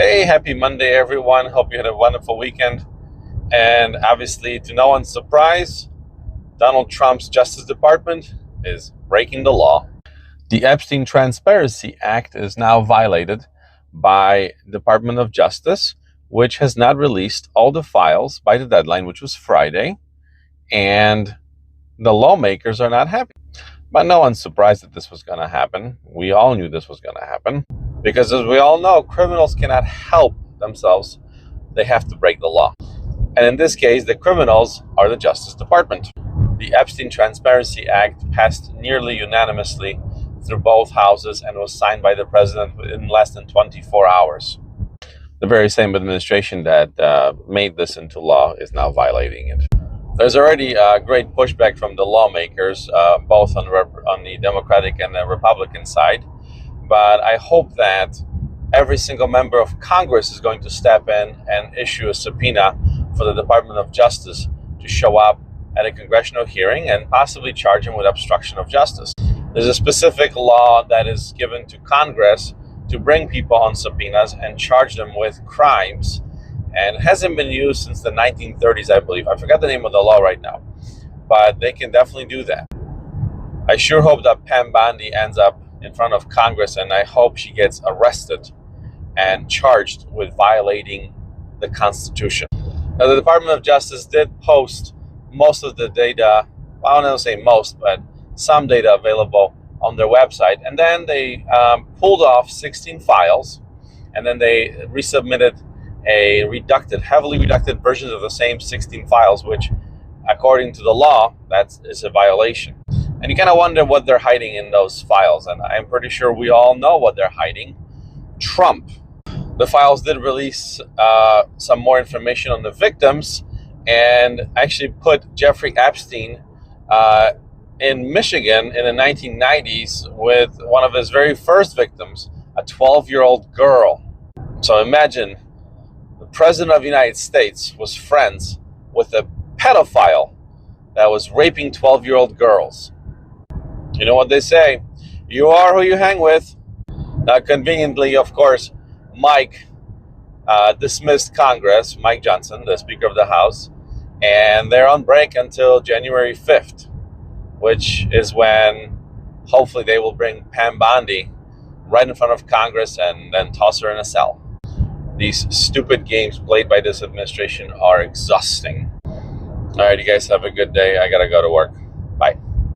Hey, happy Monday, everyone. Hope you had a wonderful weekend. And obviously, to no one's surprise, Donald Trump's Justice Department is breaking the law. The Epstein Transparency Act is now violated by the Department of Justice, which has not released all the files by the deadline, which was Friday. And the lawmakers are not happy. But no one's surprised that this was going to happen. We all knew this was going to happen. Because as we all know, criminals cannot help themselves. They have to break the law. And in this case, the criminals are the Justice Department. The Epstein Transparency Act passed nearly unanimously through both houses and was signed by the president within less than 24 hours. The very same administration that made this into law is now violating it. There's already great pushback from the lawmakers, both on the Democratic and the Republican side. But I hope that every single member of Congress is going to step in and issue a subpoena for the Department of Justice to show up at a congressional hearing and possibly charge him with obstruction of justice. There's a specific law that is given to Congress to bring people on subpoenas and charge them with crimes. And it hasn't been used since the 1930s, I believe. I forgot the name of the law right now, but they can definitely do that. I sure hope that Pam Bondi ends up in front of Congress, and I hope she gets arrested and charged with violating the Constitution. Now, the Department of Justice did post most of the data, well, I don't say most, but some data available on their website, and then they pulled off 16 files, and then they resubmitted a heavily redacted version of the same 16 files, which, according to the law, that is a violation. And you kind of wonder what they're hiding in those files. And I'm pretty sure we all know what they're hiding. Trump. The files did release some more information on the victims and actually put Jeffrey Epstein in Michigan in the 1990s with one of his very first victims, a 12-year-old girl. So imagine the president of the United States was friends with a pedophile that was raping 12-year-old girls. You know what they say, you are who you hang with. Now, conveniently, of course, Mike dismissed Congress, Mike Johnson, the Speaker of the House, and they're on break until January 5th, which is when hopefully they will bring Pam Bondi right in front of Congress and then toss her in a cell. These stupid games played by this administration are exhausting. All right, you guys have a good day. I gotta go to work. Bye.